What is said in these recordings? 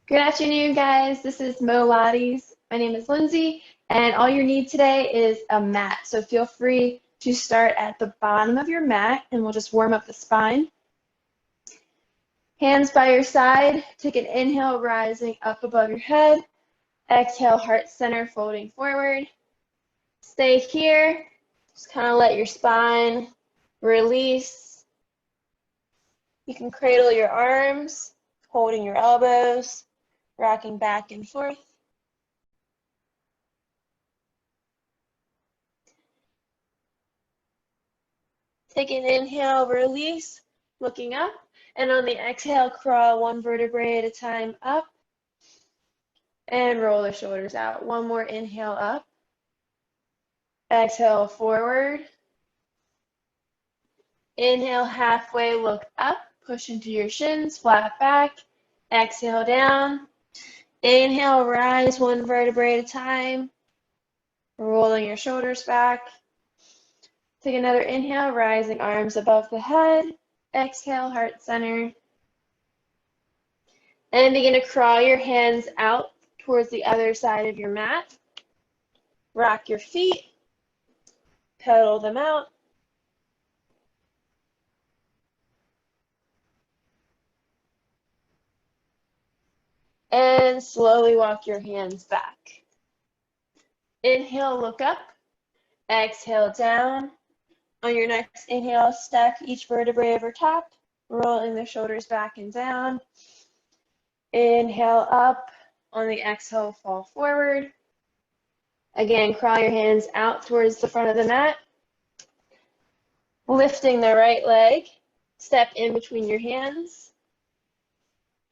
Good afternoon, guys. This is MoLates. My name is Lindsay, and all you need today is a mat. So feel free to start at the bottom of your mat, and we'll just warm up the spine. Hands by your side. Take an inhale, rising up above your head. Exhale, heart center, folding forward. Stay here. Just kind of let your spine release. You can cradle your arms, holding your elbows, rocking back and forth. Take an inhale, release, looking up, and on the exhale, crawl one vertebrae at a time up, and roll the shoulders out. One more inhale up. Exhale, forward. Inhale, halfway, look up, push into your shins, flat back. Exhale, down. Inhale, rise one vertebrae at a time, rolling your shoulders back. Take another inhale, rising arms above the head. Exhale, heart center. And begin to crawl your hands out towards the other side of your mat. Rock your feet, pedal them out. And slowly walk your hands back. Inhale, look up. Exhale, down. On your next inhale, stack each vertebrae over top, rolling the shoulders back and down. Inhale up. On the exhale, fall forward. Again, crawl your hands out towards the front of the mat. Lifting the right leg, step in between your hands.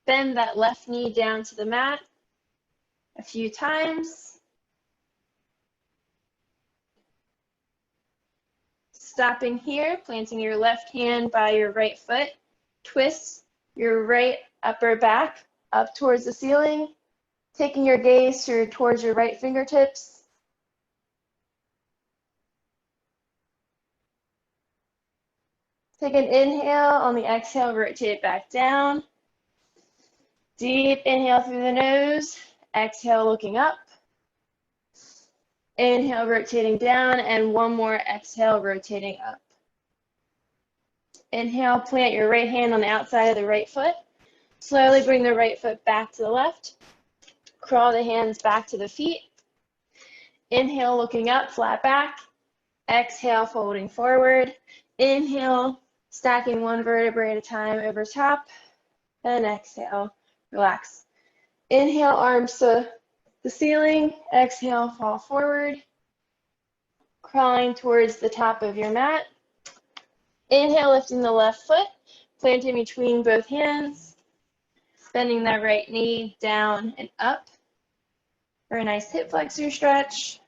Bend that left knee down to the mat a few times. Stopping here, planting your left hand by your right foot. Twist your right upper back up towards the ceiling, taking your gaze towards your right fingertips. Take an inhale. On the exhale, rotate it back down. Deep inhale through the nose. Exhale, looking up. Inhale, rotating down, and one more exhale, rotating up. Inhale, plant your right hand on the outside of the right foot. Slowly bring the right foot back to the left. Crawl the hands back to the feet. Inhale, looking up, flat back. Exhale, folding forward. Inhale, stacking one vertebrae at a time over top. And exhale, relax. Inhale, arms to the ceiling. Exhale, fall forward. Crawling towards the top of your mat. Inhale, lifting the left foot, planting between both hands. Bending that right knee down and up for a nice hip flexor stretch.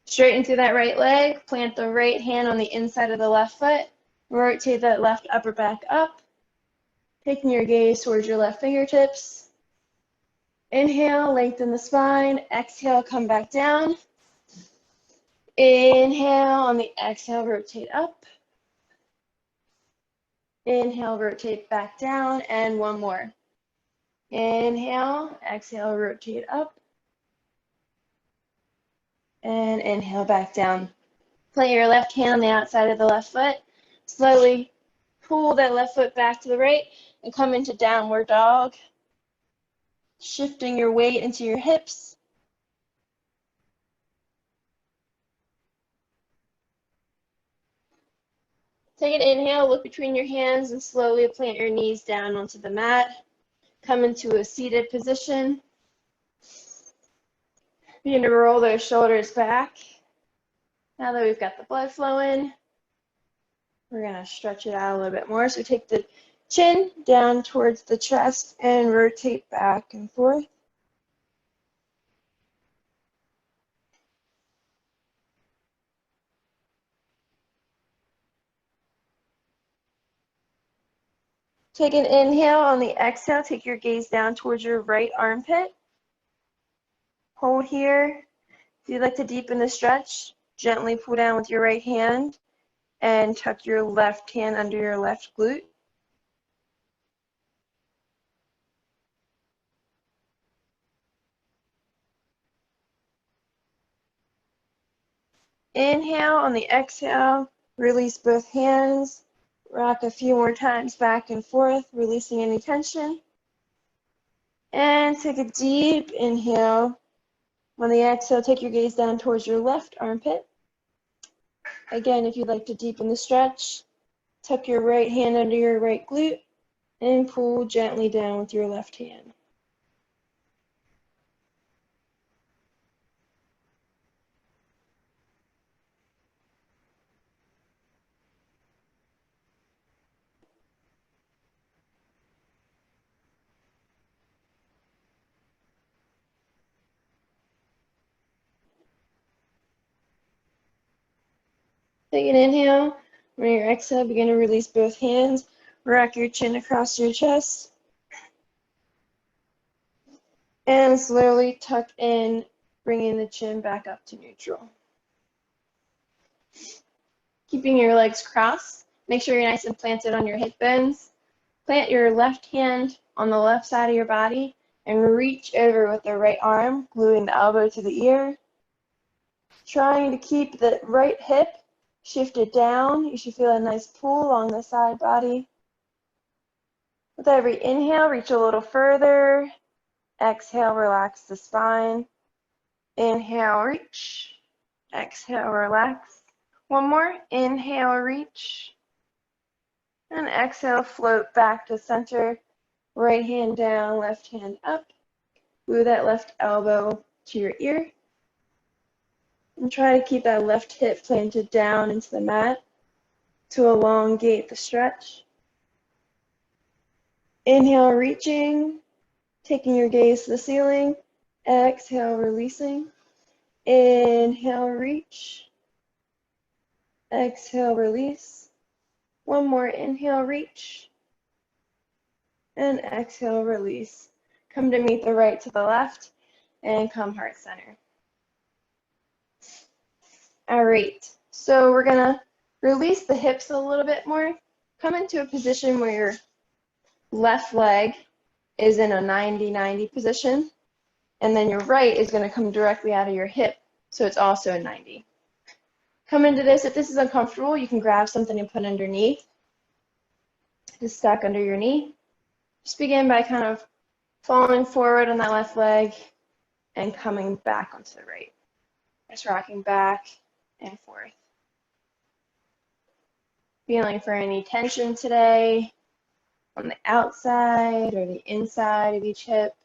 Straighten through that right leg, plant the right hand on the inside of the left foot, rotate that left upper back up, taking your gaze towards your left fingertips. Inhale, lengthen the spine. Exhale, come back down. Inhale, on the exhale, rotate up. Inhale, rotate back down, and one more. Inhale, exhale, rotate up. And inhale, back down. Plant your left hand on the outside of the left foot. Slowly pull that left foot back to the right and come into downward dog. Shifting your weight into your hips. Take an inhale, look between your hands, and slowly plant your knees down onto the mat. Come into a seated position. Begin to roll those shoulders back. Now that we've got the blood flowing, we're going to stretch it out a little bit more. So take the chin down towards the chest and rotate back and forth. Take an inhale. On the exhale, take your gaze down towards your right armpit. Hold here. If you'd like to deepen the stretch, gently pull down with your right hand and tuck your left hand under your left glute. Inhale. On the exhale, release both hands. Rock a few more times back and forth, releasing any tension. And take a deep inhale. On the exhale, take your gaze down towards your left armpit. Again, if you'd like to deepen the stretch, tuck your right hand under your right glute and pull gently down with your left hand. Take an inhale. On your exhale, begin to release both hands. Rock your chin across your chest. And slowly tuck in, bringing the chin back up to neutral. Keeping your legs crossed, make sure you're nice and planted on your hip bones. Plant your left hand on the left side of your body and reach over with the right arm, gluing the elbow to the ear. Trying to keep the right hip shifted down. You should feel a nice pull along the side body. With every inhale, reach a little further. Exhale, relax the spine. Inhale, reach. Exhale, relax. One more. Inhale, reach. And exhale, float back to center. Right hand down, left hand up. Glue that left elbow to your ear. And try to keep that left hip planted down into the mat to elongate the stretch. Inhale, reaching, taking your gaze to the ceiling. Exhale, releasing. Inhale, reach. Exhale, release. One more. Inhale, reach. And exhale, release. Come to meet the right to the left and come heart center. All right, so we're gonna release the hips a little bit more. Come into a position where your left leg is in a 90-90 position, and then your right is gonna come directly out of your hip, so it's also a 90. Come into this. If this is uncomfortable, you can grab something and put underneath. Just stack under your knee. Just begin by kind of falling forward on that left leg and coming back onto the right. Just rocking back and forth. Feeling for any tension today on the outside or the inside of each hip.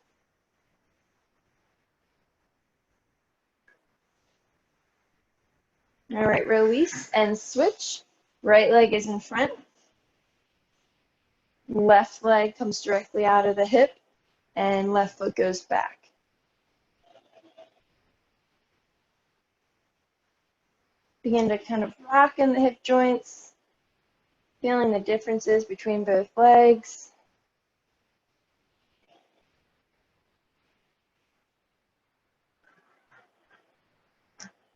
All right, release and switch. Right leg is in front. Left leg comes directly out of the hip and left foot goes back. Begin to kind of rock in the hip joints, feeling the differences between both legs.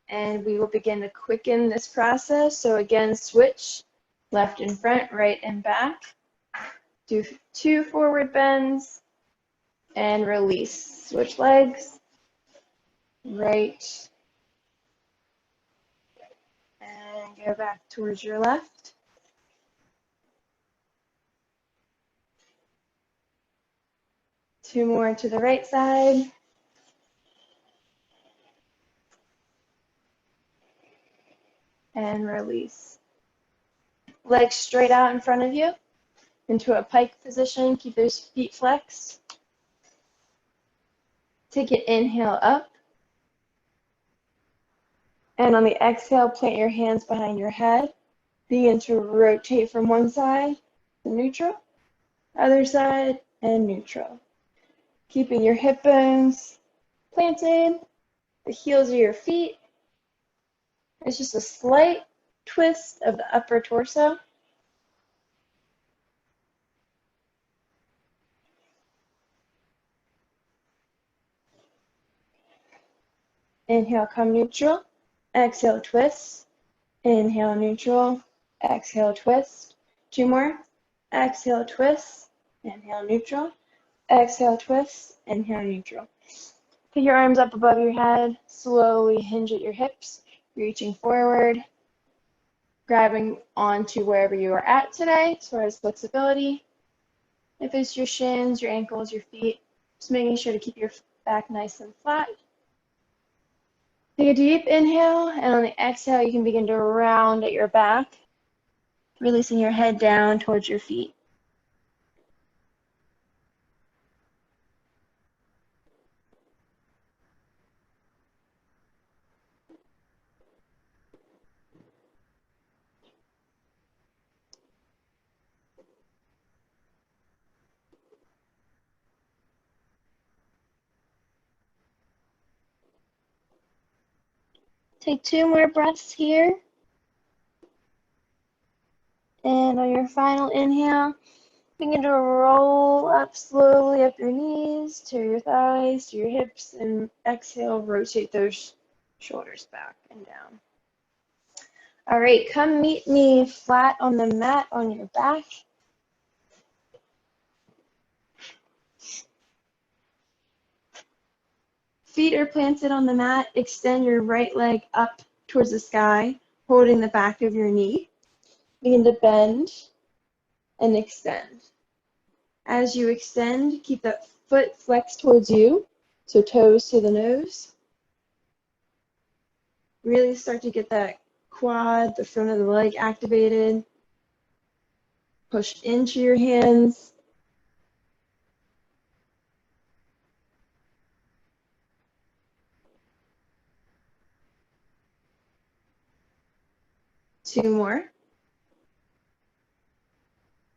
And we will begin to quicken this process. So again, switch, left in front, right and back. Do 2 forward bends and release. Switch legs, right, and go back towards your left. Two more to the right side. And release. Legs straight out in front of you into a pike position. Keep those feet flexed. Take an inhale up. And on the exhale, plant your hands behind your head. Begin to rotate from one side to neutral, other side, and neutral. Keeping your hip bones planted, the heels of your feet. It's just a slight twist of the upper torso. Inhale, come neutral. Exhale, twist. Inhale, neutral. exhale, twist. 2 more. Exhale, twist. Inhale, neutral. Exhale, twist. Inhale, neutral. Pick your arms up above your head. Slowly hinge at your hips, reaching forward, grabbing onto wherever you are at today as far as flexibility. If it's your shins, your ankles, your feet, just making sure to keep your back nice and flat. Take a deep inhale, and on the exhale, you can begin to round at your back, releasing your head down towards your feet. Take 2 more breaths here. And on your final inhale, begin to roll up slowly up your knees, to your thighs, to your hips, and exhale, rotate those shoulders back and down. All right, come meet me flat on the mat on your back. Feet are planted on the mat. Extend your right leg up towards the sky, holding the back of your knee. Begin to bend and extend. As you extend, keep that foot flexed towards you, so toes to the nose. Really start to get that quad, the front of the leg activated. Push into your hands. Two more.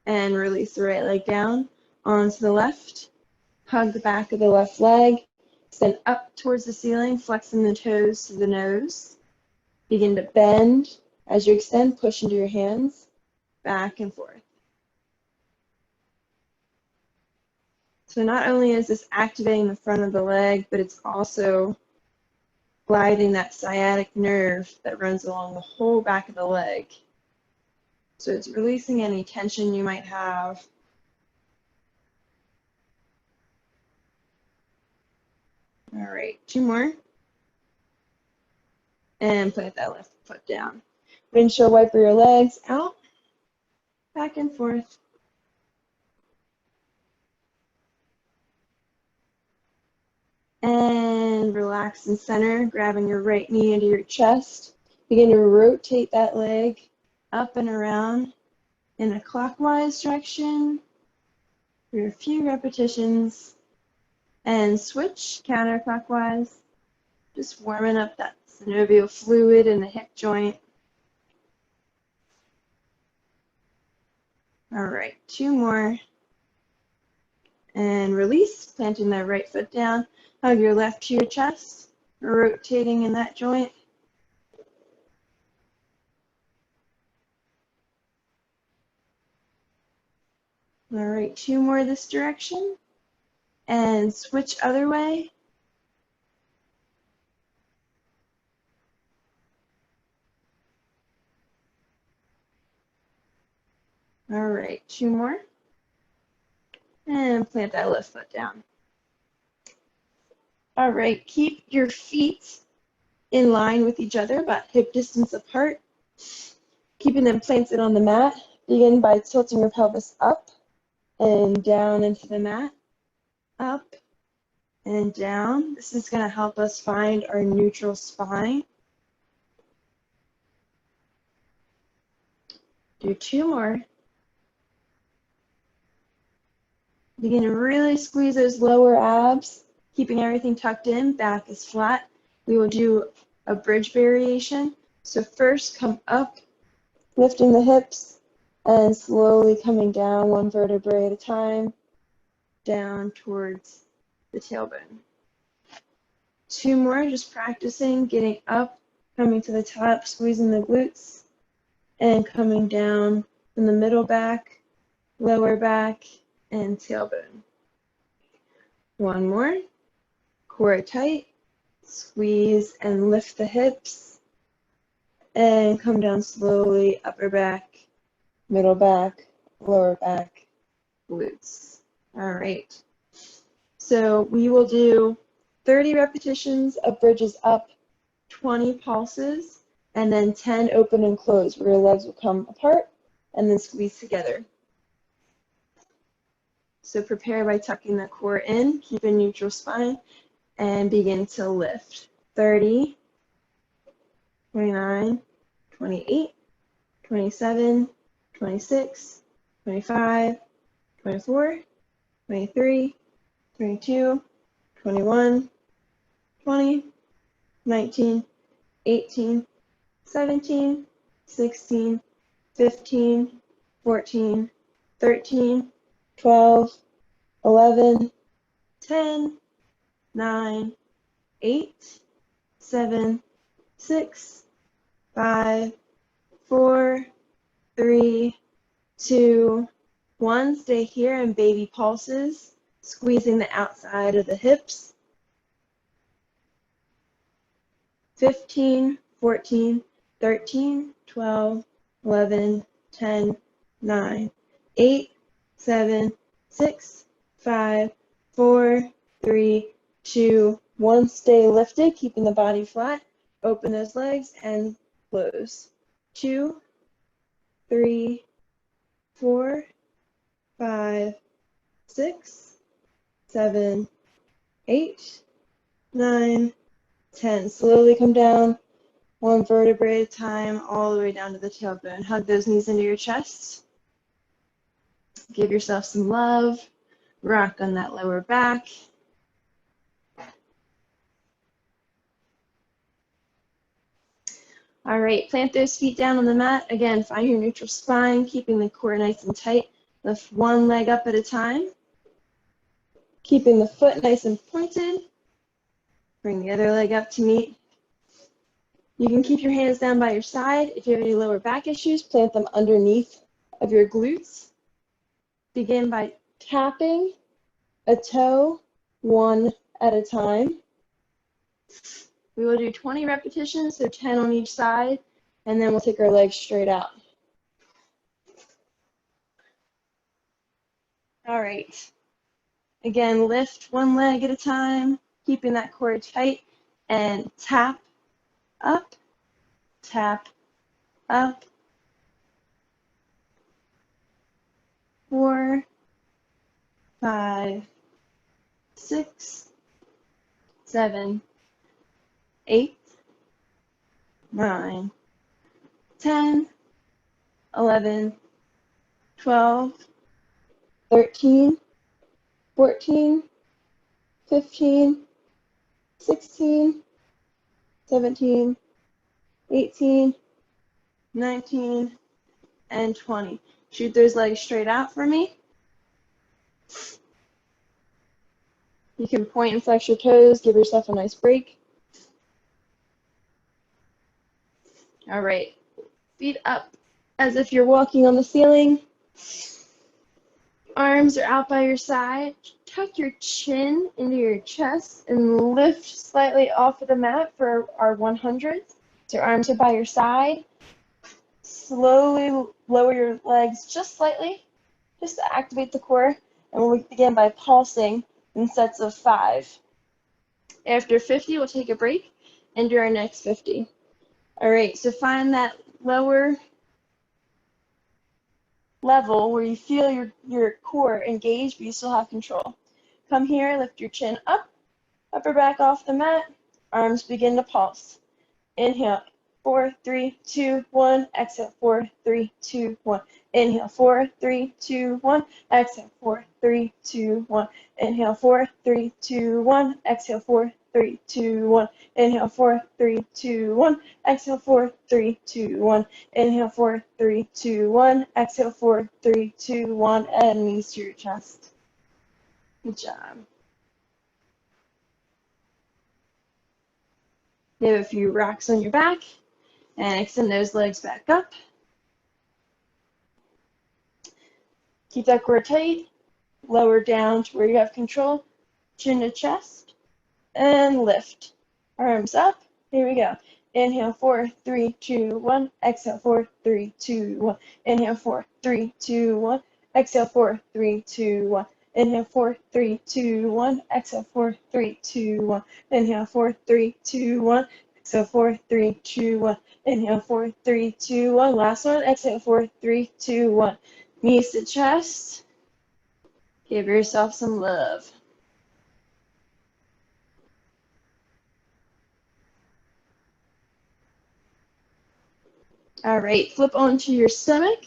And release the right leg down onto the left. Hug the back of the left leg. Extend up towards the ceiling, flexing the toes to the nose. Begin to bend. As you extend, push into your hands, back and forth. So not only is this activating the front of the leg, but it's also gliding that sciatic nerve that runs along the whole back of the leg. So it's releasing any tension you might have. All right, 2 more. And plant that left foot down. Windshield wiper your legs out, back and forth. And relax and center, grabbing your right knee into your chest. Begin to rotate that leg up and around in a clockwise direction for a few repetitions. And switch counterclockwise, just warming up that synovial fluid in the hip joint. All right, 2 more. And release, planting that right foot down. Hug your left to your chest, rotating in that joint. All right, 2 more this direction. And switch other way. All right, 2 more. And plant that left foot down. All right, keep your feet in line with each other, about hip distance apart. Keeping them planted on the mat. Begin by tilting your pelvis up and down into the mat. Up and down. This is going to help us find our neutral spine. Do 2 more. Begin to really squeeze those lower abs, keeping everything tucked in, back is flat. We will do a bridge variation. So first come up, lifting the hips, and slowly coming down 1 vertebrae at a time, down towards the tailbone. 2 more, just practicing, getting up, coming to the top, squeezing the glutes, and coming down from the middle back, lower back, and tailbone. 1 more, core tight, squeeze and lift the hips, and come down slowly, upper back, middle back, lower back, glutes. All right. So we will do 30 repetitions of bridges up, 20 pulses, and then 10 open and close, where your legs will come apart and then squeeze together. So prepare by tucking the core in, keep a neutral spine, and begin to lift. 30, 29, 28, 27, 26, 25, 24, 23, 22, 21, 20, 19, 18, 17, 16, 15, 14, 13, 12, 11, 10, 9, 8, 7, 6, 5, 4, 3, 2, 1. Stay here in baby pulses, squeezing the outside of the hips. 15, 14, 13, 12, 11, 10, 9, 8, 7, 6, 5, 4, 3, 2, 1. Stay lifted, keeping the body flat. Open those legs and close. 2, 3, 4, 5, 6, 7, 8, 9, 10. Slowly come down, one vertebrae at a time, all the way down to the tailbone. Hug those knees into your chest. Give yourself some love. Rock on that lower back. All right, plant those feet down on the mat. Again, find your neutral spine, keeping the core nice and tight. Lift one leg up at a time. Keeping the foot nice and pointed. Bring the other leg up to meet. You can keep your hands down by your side. If you have any lower back issues, plant them underneath of your glutes. Begin by tapping a toe one at a time. We will do 20 repetitions, so 10 on each side, and then we'll take our legs straight out. All right. Again, lift one leg at a time, keeping that core tight, and tap up, tap up. 4, 5, 6, 7, 8, 9, 10, 11, 12, 13, 14, 15, 16, 17, 18, 19, and 20. Shoot those legs straight out for me. You can point and flex your toes, give yourself a nice break. All right, feet up as if you're walking on the ceiling. Arms are out by your side. Tuck your chin into your chest and lift slightly off of the mat for our 100s. So your arms are by your side. Slowly lower your legs just slightly, just to activate the core. And we'll begin by pulsing in sets of 5. After 50, we'll take a break and do our next 50. All right, so find that lower level where you feel your core engaged, but you still have control. Come here, lift your chin up, upper back off the mat, arms begin to pulse. Inhale, 4, 3, 2, 1, exhale, 4, 3, 2, 1. Inhale, 4, 3, 2, 1, exhale, 4, 3, 2, 1. Inhale, 4, 3, 2, 1, exhale, 4, 3, 2, 1. Inhale, 4, 3, 2, 1, exhale, 4, 3, 2, 1. Inhale, 4, 3, 2, 1, exhale, 4, 3, 2, 1, and knees to your chest. Good job. You have a few rocks on your back, and extend those legs back up. Keep that core tight, lower down to where you have control, chin to chest, and lift. Arms up, here we go. Inhale, 4, 3, 2, 1. Exhale, 4, 3, 2, 1. Inhale, 4, 3, 2, 1. Exhale, 4, 3, 2, 1. Inhale, 4, 3, 2, 1. Exhale, 4, 3, 2, 1. Inhale, 4, 3, 2, 1. Exhale, 4, 3, 2, 1. Inhale, 4, 3, 2, 1. Last one. Exhale, 4, 3, 2, 1. Knees to chest. Give yourself some love. All right, flip onto your stomach.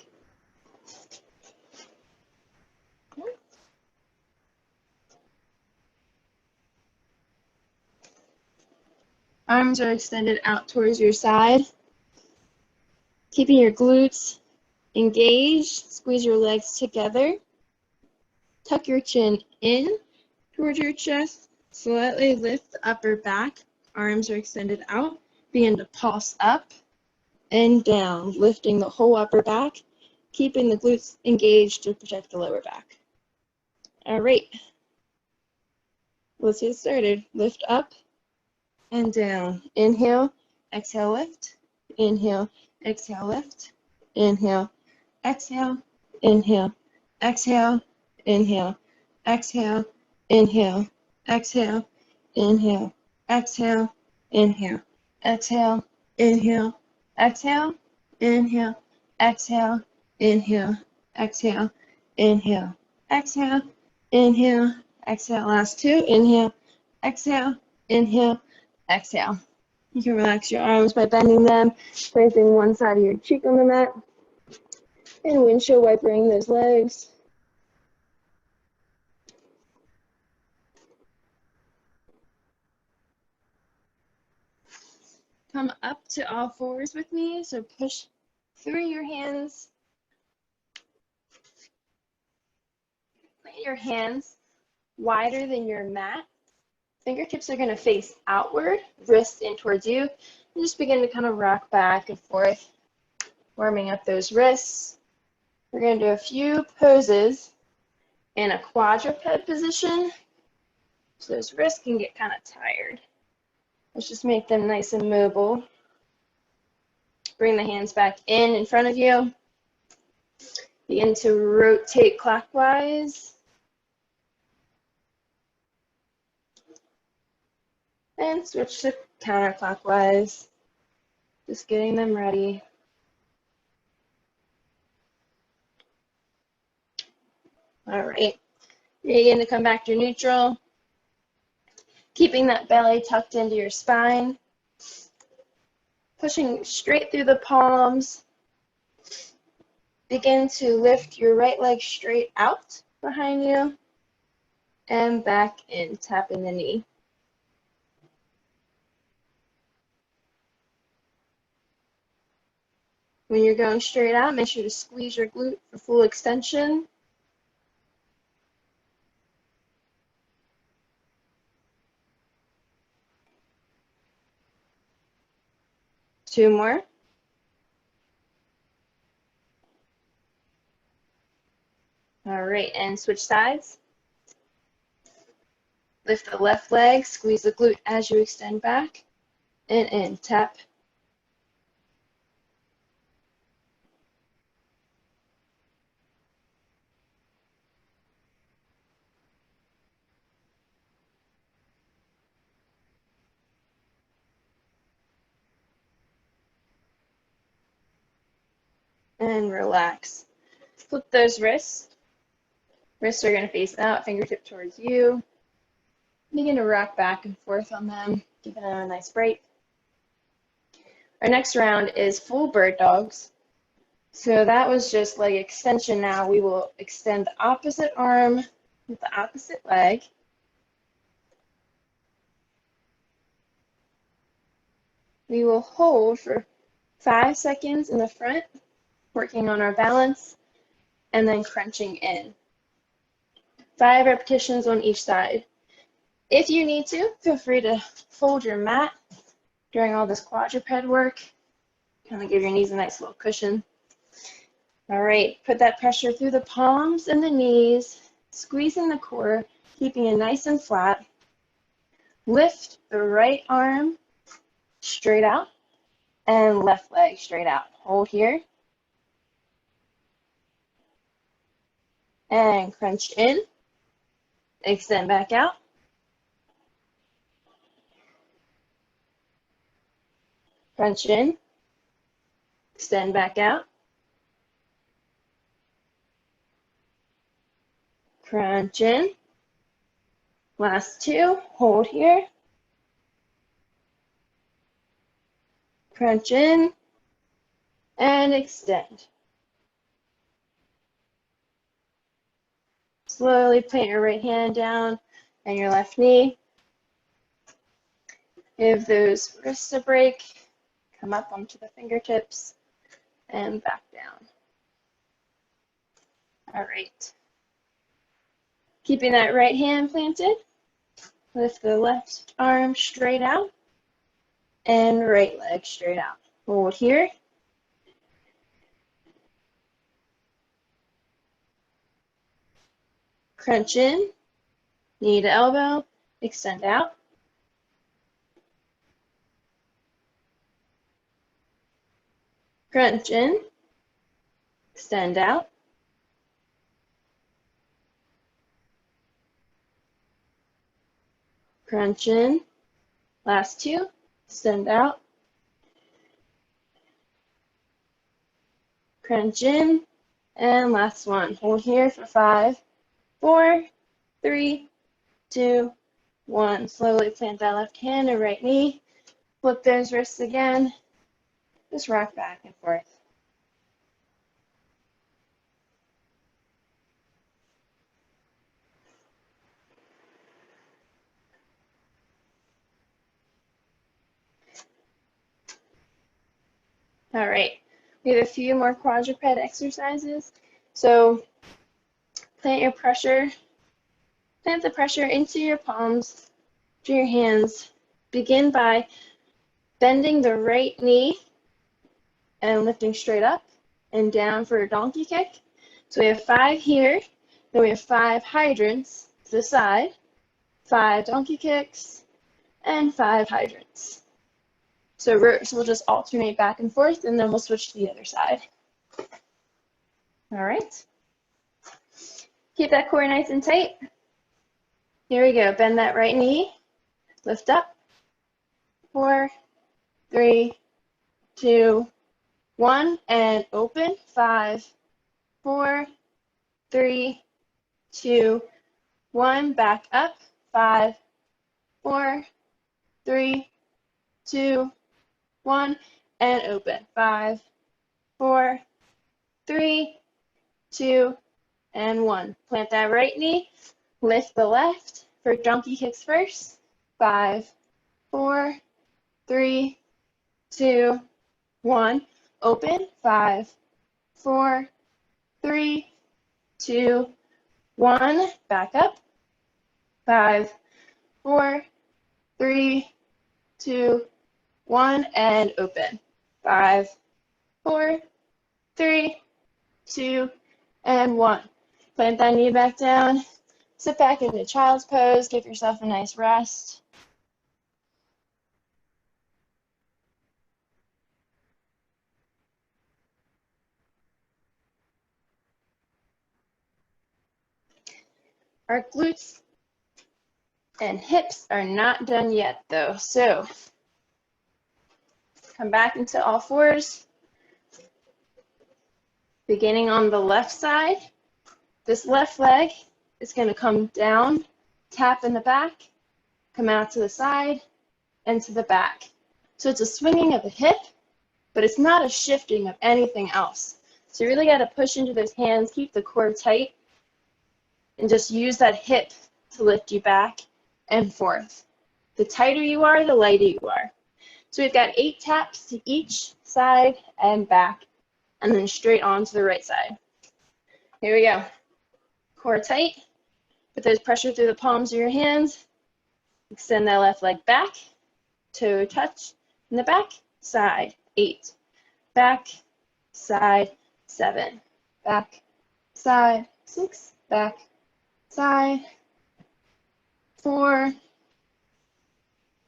Arms are extended out towards your side. Keeping your glutes engaged. Squeeze your legs together. Tuck your chin in towards your chest. Slightly lift the upper back. Arms are extended out. Begin to pulse up and down, lifting the whole upper back, keeping the glutes engaged to protect the lower back. All right, let's get started. Lift up and down. Inhale, exhale, lift. Inhale, exhale, lift. Inhale, exhale, inhale, exhale, inhale, exhale, inhale, exhale, inhale, exhale, inhale, exhale, inhale, exhale, inhale, exhale, inhale, exhale, inhale, exhale, inhale, exhale. Last two. Inhale, exhale, inhale, exhale. You can relax your arms by bending them, placing one side of your cheek on the mat, and windshield wipering those legs. Come up to all fours with me, so push through your hands. Put your hands wider than your mat. Fingertips are going to face outward, wrists in towards you, and just begin to kind of rock back and forth, warming up those wrists. We're going to do a few poses in a quadruped position, so those wrists can get kind of tired. Let's just make them nice and mobile. Bring the hands back in front of you. Begin to rotate clockwise. And switch to counterclockwise. Just getting them ready. All right. Begin to come back to neutral. Keeping that belly tucked into your spine. Pushing straight through the palms. Begin to lift your right leg straight out behind you. And back in, tapping the knee. When you're going straight out, make sure to squeeze your glute for full extension. Two more. All right, and switch sides. Lift the left leg, squeeze the glute as you extend back, and in, tap. And relax. Flip those wrists. Wrists are going to face out, fingertip towards you. Begin to rock back and forth on them, giving them a nice break. Our next round is full bird dogs. So that was just leg extension. Now we will extend the opposite arm with the opposite leg. We will hold for 5 seconds in the front, working on our balance, and then crunching in. 5 repetitions on each side. If you need to, feel free to fold your mat during all this quadruped work. Kind of give your knees a nice little cushion. All right, put that pressure through the palms and the knees, squeezing the core, keeping it nice and flat. Lift the right arm straight out. and left leg straight out. Hold here. And crunch in. Extend back out. Crunch in. Extend back out. Crunch in. Last two. Hold here. Crunch in. And extend. Slowly plant your right hand down and your left knee. Give those wrists a break. Come up onto the fingertips and back down. All right. Keeping that right hand planted, lift the left arm straight out and right leg straight out. Hold here. Crunch in, knee to elbow, extend out. Crunch in, extend out. Crunch in, last two, extend out. Crunch in, and last one. Hold here for 5, 4, 3, 2, 1. Slowly plant that left hand and right knee. Flip those wrists again. Just rock back and forth. All right, we have a few more quadruped exercises. So plant the pressure into your palms, to your hands. Begin by bending the right knee and lifting straight up and down for a donkey kick. So we have 5 here, then we have 5 hydrants to the side, 5 donkey kicks, and 5 hydrants. So we'll just alternate back and forth, and then we'll switch to the other side. All right. Keep that core nice and tight. Here we go. Bend that right knee. Lift up. 4, 3, 2, 1, and open. 5, 4, 3, 2, 1. Back up. 5, 4, 3, 2, 1, and open. 5, 4, 3, 2, and 1. Plant that right knee. Lift the left for donkey kicks first. 5, 4, 3, 2, 1. Open. 5, 4, 3, 2, 1. Back up. 5, 4, 3, 2, 1, and open. 5, 4, 3, 2, and 1. Plant that knee back down. Sit back into child's pose. Give yourself a nice rest. Our glutes and hips are not done yet, though. So come back into all fours. Beginning on the left side, this left leg is going to come down, tap in the back, come out to the side, and to the back. So it's a swinging of the hip, but it's not a shifting of anything else. So you really got to push into those hands, keep the core tight, and just use that hip to lift you back and forth. The tighter you are, the lighter you are. So we've got 8 taps to each side and back, and then straight on to the right side. Here we go. Core tight. Put those pressure through the palms of your hands. Extend that left leg back. Toe touch in the back. Side. 8. Back. Side. 7. Back. Side. 6. Back. Side. 4.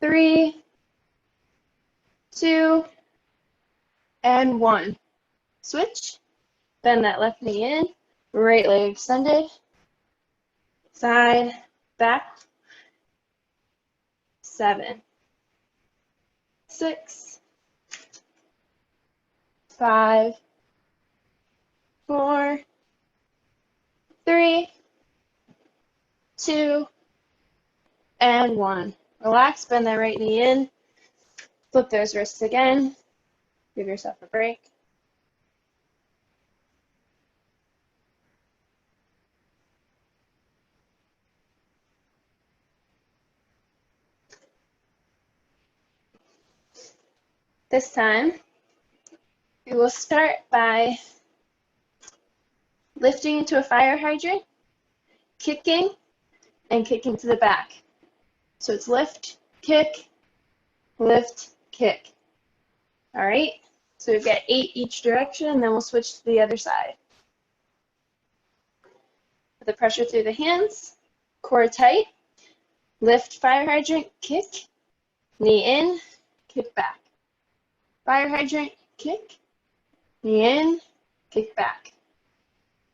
3. 2. and 1. Switch. Bend that left knee in. Right leg extended. Side, back. 7, 6, 5, 4, 3, 2, and 1. Relax, bend that right knee in. Flip those wrists again. Give yourself a break. This time, we will start by lifting into a fire hydrant, kicking, and kicking to the back. So it's lift, kick, kick. All right, so we've got 8 each direction, and then we'll switch to the other side. Put the pressure through the hands, core tight, lift fire hydrant, kick, knee in, kick back. Fire hydrant, kick, knee in, kick back.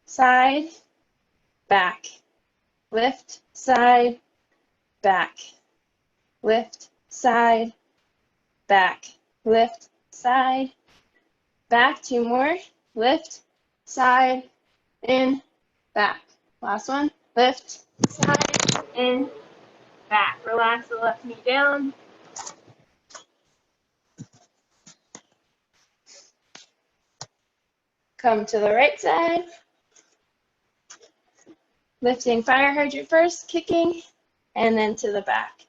Side, back. Lift, side, back. Lift, side, back. Lift, side, back. 2 more. Lift, side, in, back. Last one. Lift, side, in, back. Relax the left knee down. Come to the right side. Lifting fire hydrant first, kicking, and then to the back.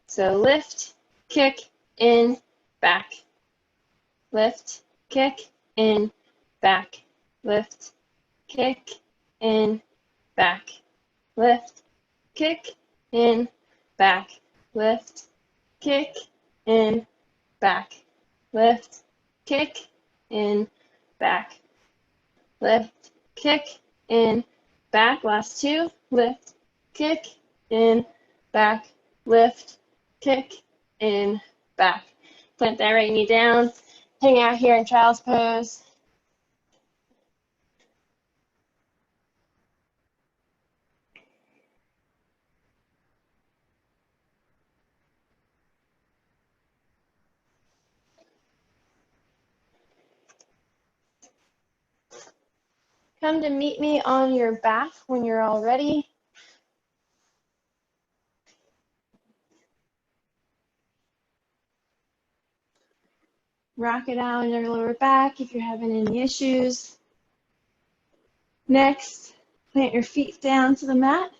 So lift, kick, in, back. Lift, kick, in, back. Lift, kick, in, back. Lift, kick, in, back. Lift, kick, in, back. Lift, kick, in, back. Lift, kick, in, back. Last 2. Lift, kick, in, back. Lift, kick, in, back. Plant that right knee down. Hang out here in child's pose. Come to meet me on your back when you're all ready. Rock it out in your lower back if you're having any issues. Next, plant your feet down to the mat.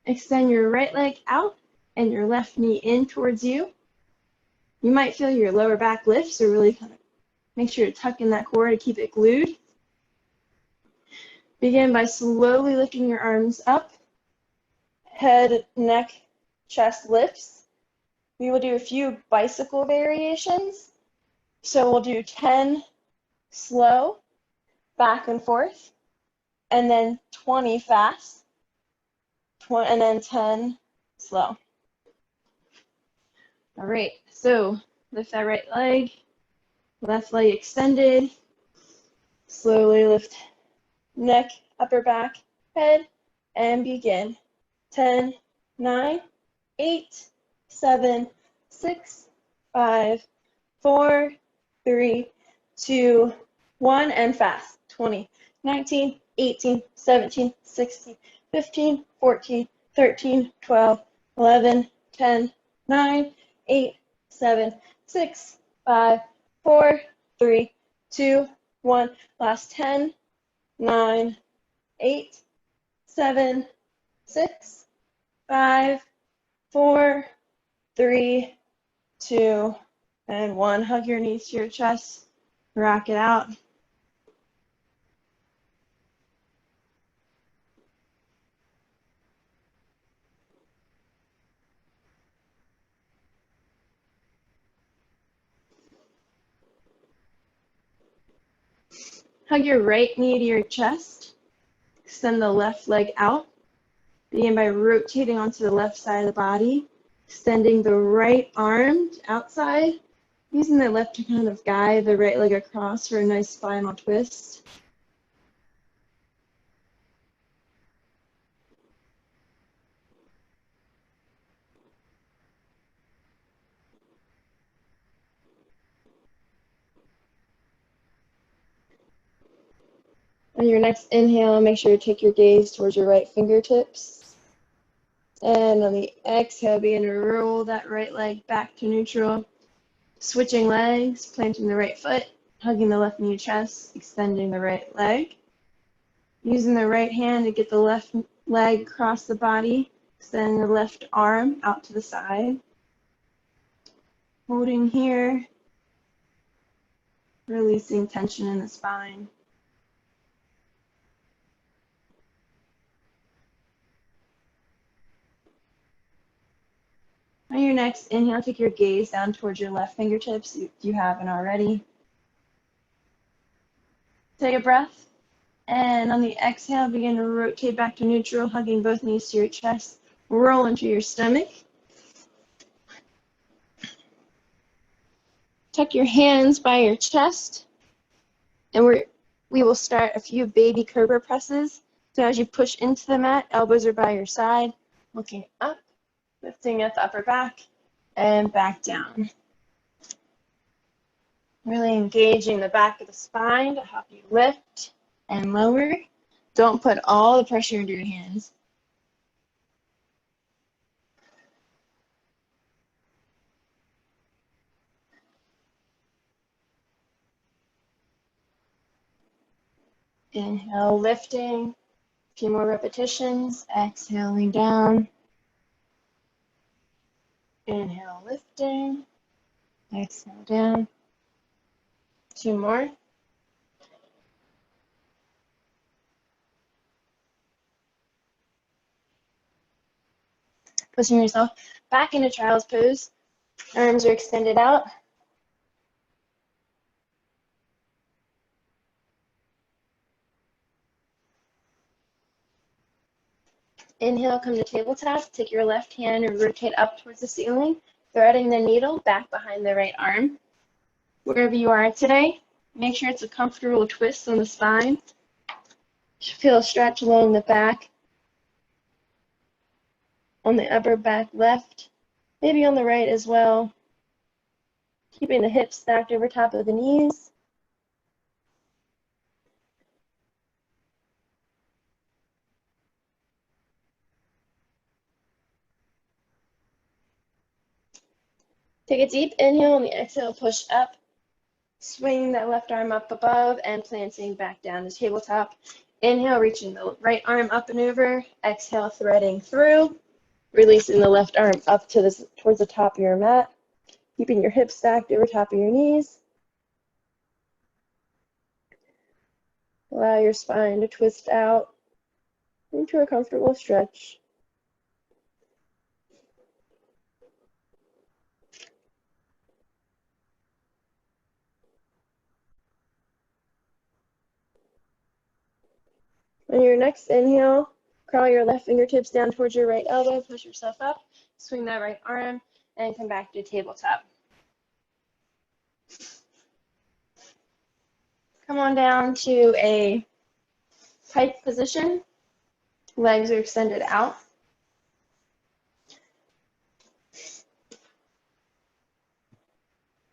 Extend your right leg out and your left knee in towards you. You might feel your lower back lift, so really kind of make sure to tuck in that core to keep it glued. Begin by slowly lifting your arms up. Head, neck, chest lifts. We will do a few bicycle variations. So we'll do 10 slow, back and forth, and then 20 fast, and then 10 slow. All right, so lift that right leg, left leg extended. Slowly lift neck, upper back, head, and begin. 10, 9, 8, 7, 6, 5, 4, 3, 2, 1, and fast. 20, 19, 18, 17, 16, 15, 14, 13, 12, 11, 10, 9, 8, 7, 6, 5, 4, 3, 2, 1. Last 10, 9, 8, 7, 6, 5, 4, 3, 2, and 1. Hug your knees to your chest. Rock it out. Hug your right knee to your chest. Extend the left leg out. Begin by rotating onto the left side of the body. Extending the right arm outside. Using the left to kind of guide the right leg across for a nice spinal twist. On your next inhale, make sure to take your gaze towards your right fingertips. And on the exhale, begin to roll that right leg back to neutral. Switching legs, planting the right foot, hugging the left knee chest, extending the right leg. Using the right hand to get the left leg across the body, extending the left arm out to the side. Holding here, releasing tension in the spine. On your next inhale, take your gaze down towards your left fingertips if you haven't already. Take a breath, and on the exhale, begin to rotate back to neutral, hugging both knees to your chest. Roll into your stomach. Tuck your hands by your chest, and we will start a few baby Cobra presses. So as you push into the mat, elbows are by your side, looking up, lifting at the upper back, and back down. Really engaging the back of the spine to help you lift and lower. Don't put all the pressure into your hands. Inhale, lifting. A few more repetitions. Exhaling down. Inhale, lifting. Exhale down. 2 more. Pushing yourself back into child's pose. Arms are extended out. Inhale, come to tabletop. Take your left hand and rotate up towards the ceiling, threading the needle back behind the right arm. Wherever you are today, make sure it's a comfortable twist on the spine. Feel a stretch along the back, on the upper back left, maybe on the right as well. Keeping the hips stacked over top of the knees. Take a deep inhale. On the exhale, push up. Swing that left arm up above and planting back down to tabletop. Inhale, reaching the right arm up and over. Exhale, threading through. Releasing the left arm up to towards the top of your mat. Keeping your hips stacked over top of your knees. Allow your spine to twist out into a comfortable stretch. On your next inhale, crawl your left fingertips down towards your right elbow, push yourself up, swing that right arm, and come back to tabletop. Come on down to a pike position. Legs are extended out.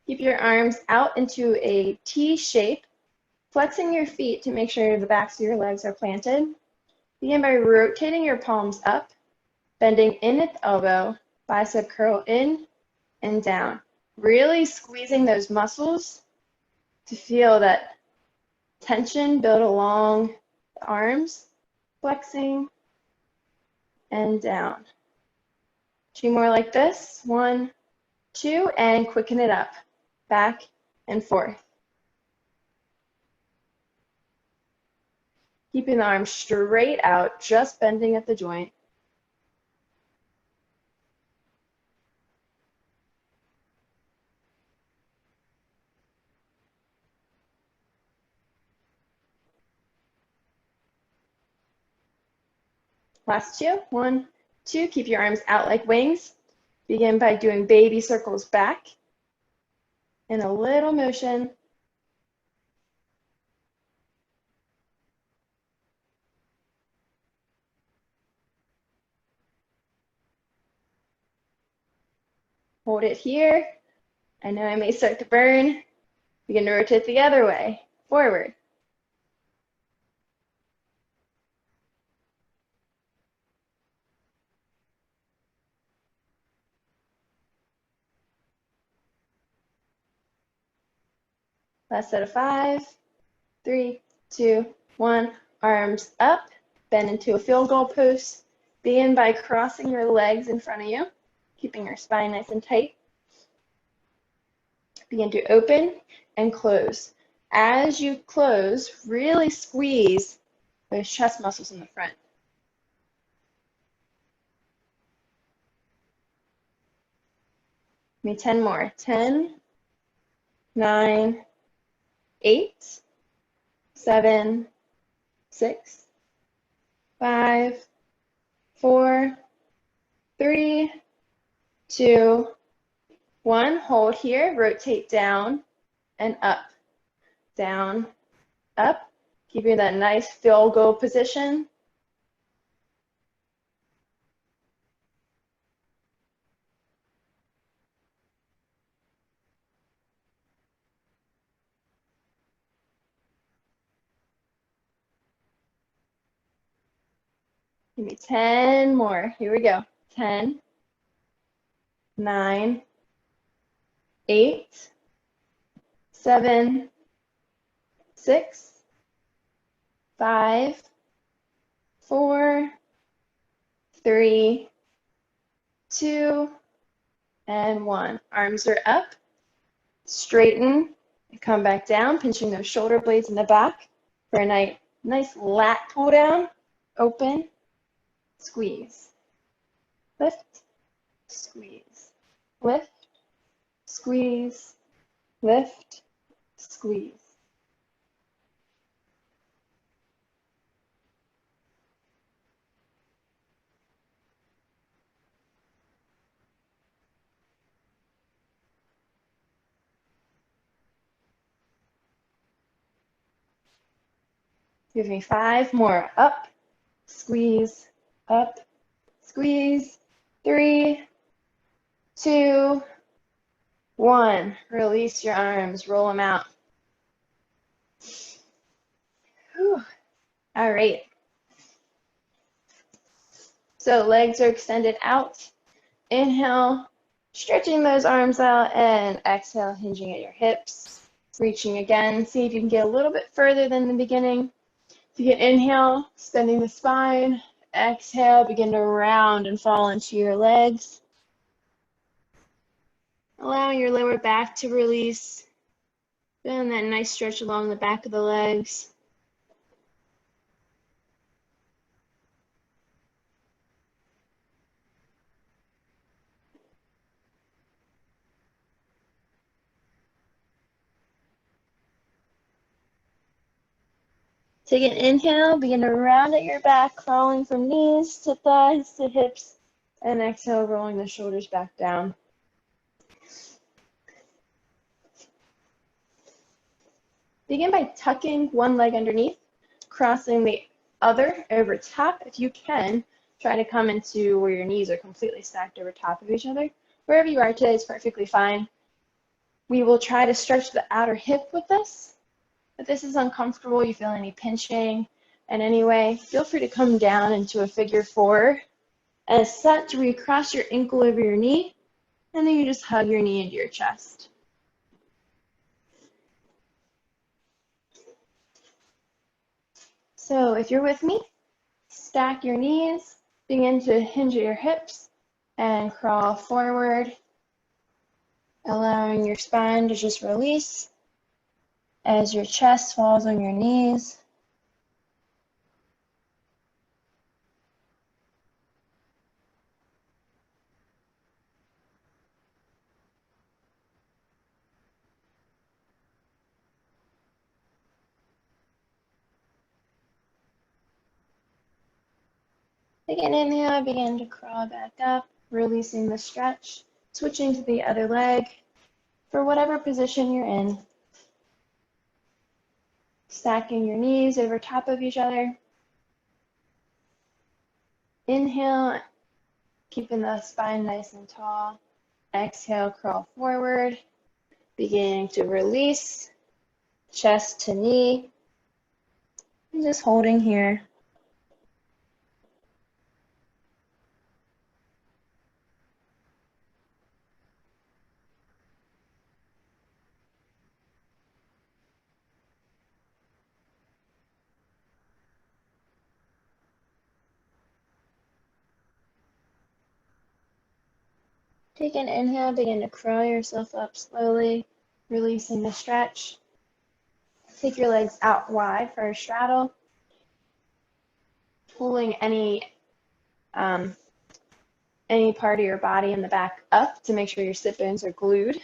Keep your arms out into a T shape, flexing your feet to make sure the backs of your legs are planted. Begin by rotating your palms up, bending in at the elbow, bicep curl in and down. Really squeezing those muscles to feel that tension build along the arms, flexing and down. 2 more like this. 1, 2, and quicken it up. Back and forth. Keeping the arms straight out, just bending at the joint. Last 2. 1, 2. Keep your arms out like wings. Begin by doing baby circles back in a little motion. Hold it here. I know I may start to burn. Begin to rotate the other way, forward. Last set of 5, 3, 2, 1. Arms up, bend into a field goal pose. Begin by crossing your legs in front of you, keeping your spine nice and tight. Begin to open and close. As you close, really squeeze those chest muscles in the front. Give me 10 more. 10, 9, 8, 7, 6, 5, 4, 3, 2, 1. Hold here. Rotate down and up. Down, up. Keeping that nice field goal position. Give me 10 more. Here we go. 10, 9, 8, 7, 6, 5, 4, 3, 2, and 1. Arms are up. Straighten and come back down, pinching those shoulder blades in the back for a nice lat pull down. Open, squeeze, lift, squeeze, lift, squeeze, lift, squeeze. Give me 5 more. Up, squeeze, up, squeeze. 3, 2, 1. Release your arms, roll them out. Whew. All right. So legs are extended out. Inhale, stretching those arms out, and exhale, hinging at your hips. Reaching again. See if you can get a little bit further than the beginning. If you can inhale, extending the spine. Exhale, begin to round and fall into your legs. Allowing your lower back to release. Feeling that nice stretch along the back of the legs. Take an inhale, begin to round at your back, crawling from knees to thighs to hips, and exhale, rolling the shoulders back down. Begin by tucking one leg underneath, crossing the other over top. If you can, try to come into where your knees are completely stacked over top of each other. Wherever you are today is perfectly fine. We will try to stretch the outer hip with this. If this is uncomfortable, you feel any pinching in any way, feel free to come down into a figure 4 and set where you cross your ankle over your knee, and then you just hug your knee into your chest. So if you're with me, stack your knees, begin to hinge at your hips, and crawl forward, allowing your spine to just release as your chest falls on your knees. Take an inhale, begin to crawl back up, releasing the stretch, switching to the other leg. for whatever position you're in. Stacking your knees over top of each other. Inhale, keeping the spine nice and tall. Exhale, crawl forward, beginning to release, chest to knee, and just holding here. Take an inhale, begin to crawl yourself up slowly, releasing the stretch. Take your legs out wide for a straddle, pulling any part of your body in the back up to make sure your sit bones are glued.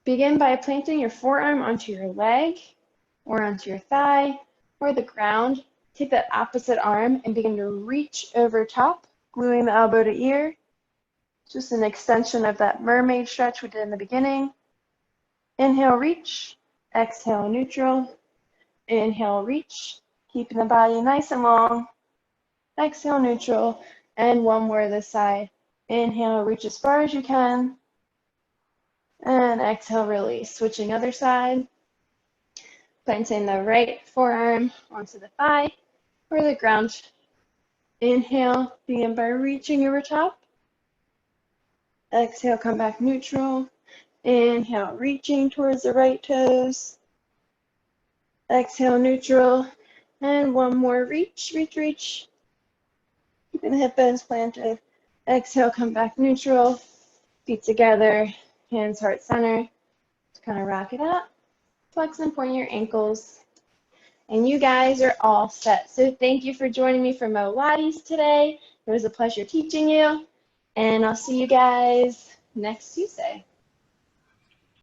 Begin by planting your forearm onto your leg or onto your thigh or the ground. Take that opposite arm and begin to reach over top, gluing the elbow to ear. Just an extension of that mermaid stretch we did in the beginning. Inhale, reach. Exhale, neutral. Inhale, reach. Keeping the body nice and long. Exhale, neutral. And one more this side. Inhale, reach as far as you can. And exhale, release. Switching other side. Planting the right forearm onto the thigh or the ground. Inhale, begin by reaching over top. Exhale, come back neutral. Inhale, reaching towards the right toes. Exhale, neutral. And one more, reach, reach, reach. Keeping the hip bones planted. Exhale, come back neutral. Feet together, hands heart center. Just kind of rock it out. Flex and point your ankles. And you guys are all set. So thank you for joining me for MoLates today. It was a pleasure teaching you. And I'll see you guys next Tuesday.